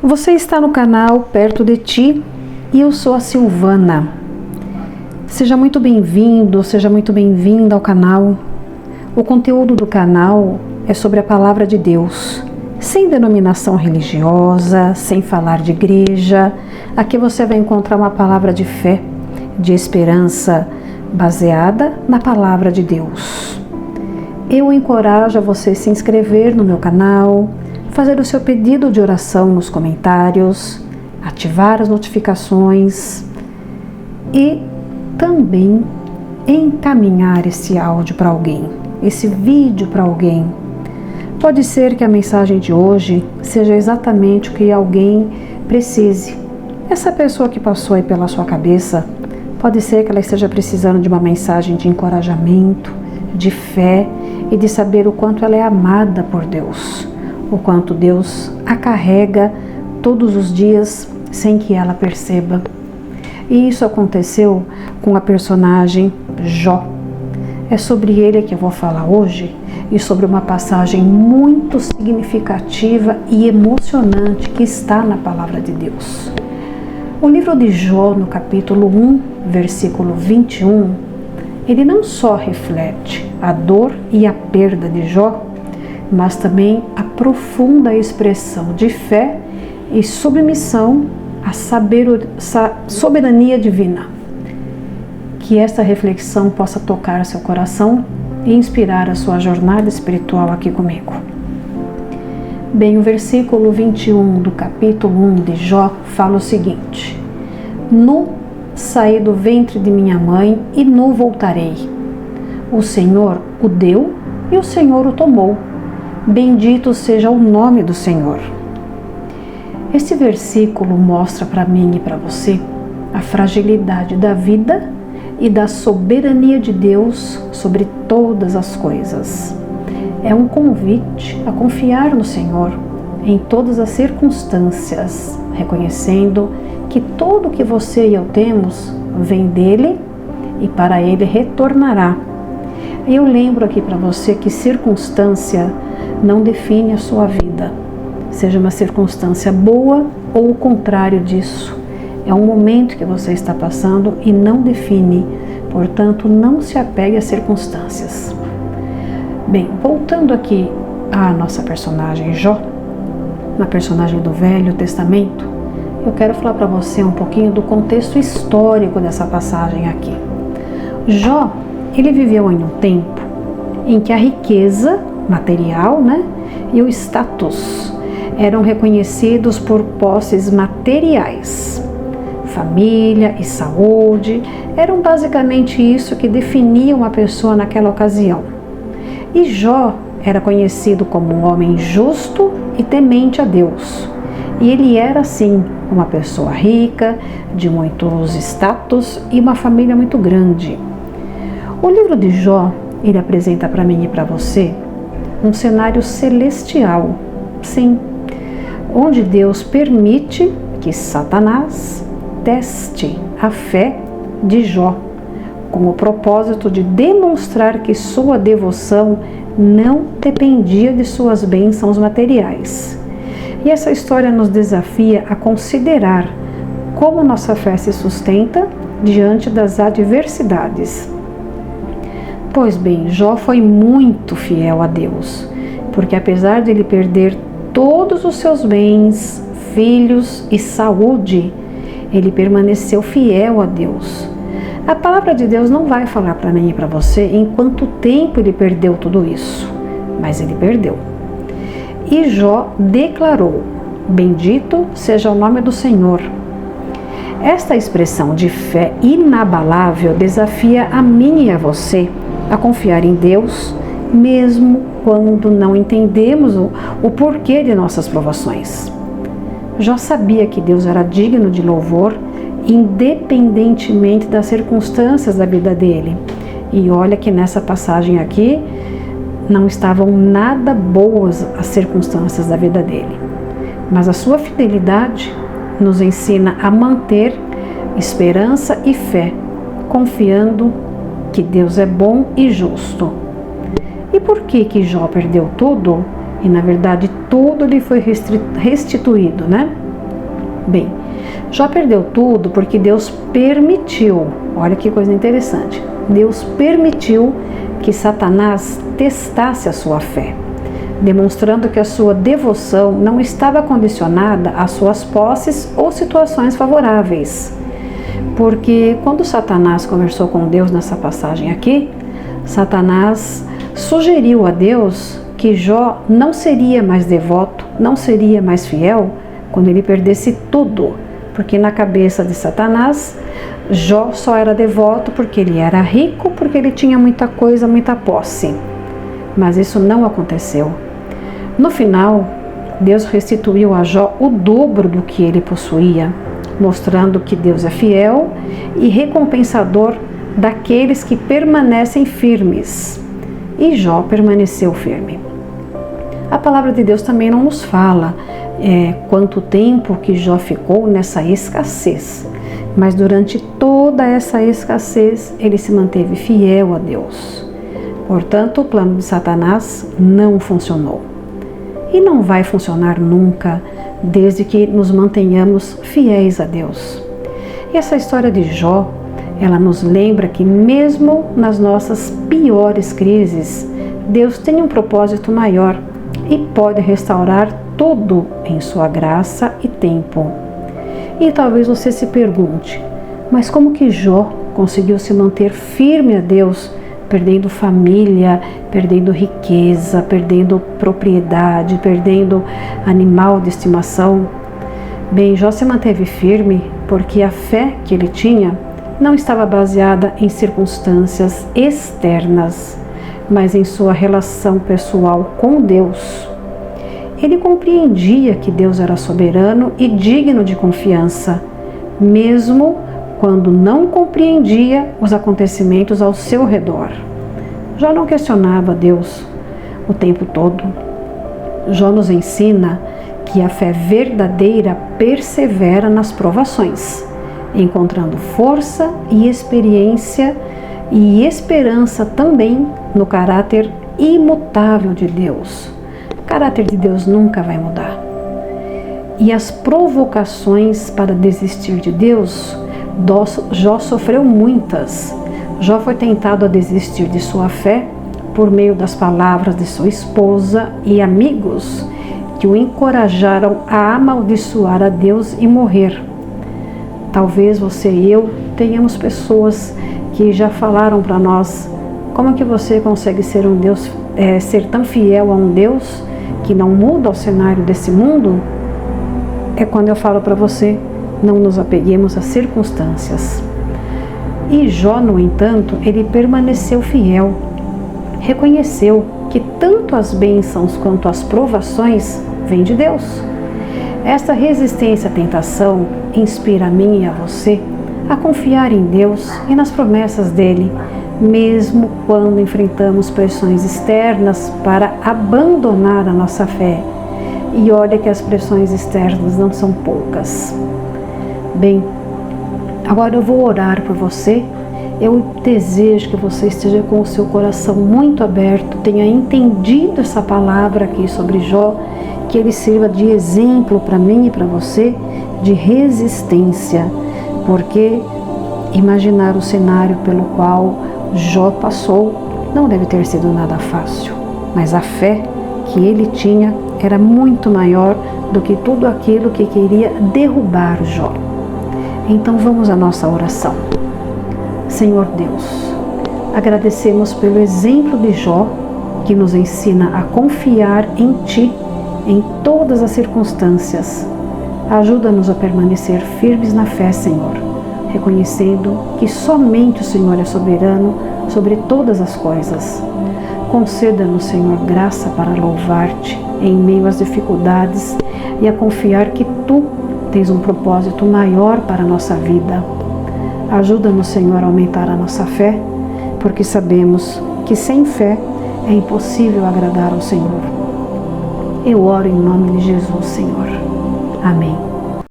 Você está no canal Perto de Ti e eu sou a Silvana. Seja muito bem-vindo, seja muito bem-vinda ao canal. O conteúdo do canal é sobre a Palavra de Deus, sem denominação religiosa, sem falar de igreja. Aqui você vai encontrar uma palavra de fé, de esperança, baseada na Palavra de Deus. Eu encorajo a você se inscrever no meu canal, fazer o seu pedido de oração nos comentários, ativar as notificações e também encaminhar esse áudio para alguém, esse vídeo para alguém. Pode ser que a mensagem de hoje seja exatamente o que alguém precise. Essa pessoa que passou aí pela sua cabeça, pode ser que ela esteja precisando de uma mensagem de encorajamento, de fé e de saber o quanto ela é amada por Deus, o quanto Deus a carrega todos os dias sem que ela perceba. E isso aconteceu com a personagem Jó. É sobre ele que eu vou falar hoje e sobre uma passagem muito significativa e emocionante que está na Palavra de Deus. O livro de Jó, no capítulo 1, versículo 21, ele não só reflete a dor e a perda de Jó, mas também a profunda expressão de fé e submissão à soberania divina. Que esta reflexão possa tocar seu coração e inspirar a sua jornada espiritual aqui comigo. Bem, o versículo 21 do capítulo 1 de Jó fala o seguinte: Nu saí do ventre de minha mãe e nu voltarei. O Senhor o deu e o Senhor o tomou. Bendito seja o nome do Senhor. Este versículo mostra para mim e para você a fragilidade da vida e da soberania de Deus sobre todas as coisas. É um convite a confiar no Senhor em todas as circunstâncias, reconhecendo que tudo que você e eu temos vem dele e para ele retornará. Eu lembro aqui para você que circunstância não define a sua vida, seja uma circunstância boa ou o contrário disso. É um momento que você está passando e não define, portanto, não se apegue às circunstâncias. Bem, voltando aqui à nossa personagem Jó, uma personagem do Velho Testamento, eu quero falar para você um pouquinho do contexto histórico dessa passagem aqui. Jó, ele viveu em um tempo em que a riqueza material, e o status eram reconhecidos por posses materiais. Família e saúde eram basicamente isso que definia uma pessoa naquela ocasião. E Jó era conhecido como um homem justo e temente a Deus. E ele era, sim, uma pessoa rica, de muitos status e uma família muito grande. O livro de Jó, ele apresenta para mim e para você um cenário celestial, sim, onde Deus permite que Satanás teste a fé de Jó, com o propósito de demonstrar que sua devoção não dependia de suas bênçãos materiais. E essa história nos desafia a considerar como nossa fé se sustenta diante das adversidades. Pois bem, Jó foi muito fiel a Deus, porque apesar de ele perder todos os seus bens, filhos e saúde, ele permaneceu fiel a Deus. A palavra de Deus não vai falar para mim e para você em quanto tempo ele perdeu tudo isso, mas ele perdeu. E Jó declarou: bendito seja o nome do Senhor. Esta expressão de fé inabalável desafia a mim e a você a confiar em Deus, mesmo quando não entendemos o porquê de nossas provações. Jó sabia que Deus era digno de louvor, independentemente das circunstâncias da vida dele. E olha que nessa passagem aqui, não estavam nada boas as circunstâncias da vida dele. Mas a sua fidelidade nos ensina a manter esperança e fé, confiando que Deus é bom e justo. E por que Jó perdeu tudo? E na verdade tudo lhe foi restituído, Bem, Jó perdeu tudo porque Deus permitiu, olha que coisa interessante, Deus permitiu que Satanás testasse a sua fé, demonstrando que a sua devoção não estava condicionada às suas posses ou situações favoráveis. Porque quando Satanás conversou com Deus nessa passagem aqui, Satanás sugeriu a Deus que Jó não seria mais devoto, não seria mais fiel quando ele perdesse tudo, porque na cabeça de Satanás, Jó só era devoto porque ele era rico, porque ele tinha muita coisa, muita posse. Mas isso não aconteceu. No final, Deus restituiu a Jó o dobro do que ele possuía, mostrando que Deus é fiel e recompensador daqueles que permanecem firmes. E Jó permaneceu firme. A palavra de Deus também não nos fala quanto tempo que Jó ficou nessa escassez, mas durante toda essa escassez ele se manteve fiel a Deus. Portanto, o plano de Satanás não funcionou. E não vai funcionar nunca, desde que nos mantenhamos fiéis a Deus. E essa história de Jó, ela nos lembra que mesmo nas nossas piores crises, Deus tem um propósito maior e pode restaurar tudo em sua graça e tempo. E talvez você se pergunte, mas como que Jó conseguiu se manter firme a Deus, perdendo família, perdendo riqueza, perdendo propriedade, perdendo animal de estimação? Bem, Jó se manteve firme porque a fé que ele tinha não estava baseada em circunstâncias externas, mas em sua relação pessoal com Deus. Ele compreendia que Deus era soberano e digno de confiança, mesmo quando não compreendia os acontecimentos ao seu redor. Jó não questionava Deus o tempo todo. Jó nos ensina que a fé verdadeira persevera nas provações, encontrando força e experiência e esperança também no caráter imutável de Deus. O caráter de Deus nunca vai mudar. E as provocações para desistir de Deus, Jó sofreu muitas. Jó foi tentado a desistir de sua fé por meio das palavras de sua esposa e amigos que o encorajaram a amaldiçoar a Deus e morrer. Talvez você e eu tenhamos pessoas que já falaram para nós: como é que você consegue ser ser tão fiel a um Deus que não muda o cenário desse mundo? É quando eu falo para você: não nos apeguemos às circunstâncias. E Jó, no entanto, ele permaneceu fiel, reconheceu que tanto as bênçãos quanto as provações vêm de Deus. Esta resistência à tentação inspira a mim e a você a confiar em Deus e nas promessas dele, mesmo quando enfrentamos pressões externas para abandonar a nossa fé. E olha que as pressões externas não são poucas. Bem, agora eu vou orar por você. Eu desejo que você esteja com o seu coração muito aberto, tenha entendido essa palavra aqui sobre Jó, que ele sirva de exemplo para mim e para você de resistência, porque imaginar o cenário pelo qual Jó passou não deve ter sido nada fácil, mas a fé que ele tinha era muito maior do que tudo aquilo que queria derrubar Jó. Então vamos à nossa oração. Senhor Deus, agradecemos pelo exemplo de Jó, que nos ensina a confiar em Ti em todas as circunstâncias. Ajuda-nos a permanecer firmes na fé, Senhor, reconhecendo que somente o Senhor é soberano sobre todas as coisas. Conceda-nos, Senhor, graça para louvar-Te em meio às dificuldades e a confiar que Tu tens um propósito maior para a nossa vida. Ajuda-nos, Senhor, a aumentar a nossa fé, porque sabemos que sem fé é impossível agradar ao Senhor. Eu oro em nome de Jesus, Senhor. Amém.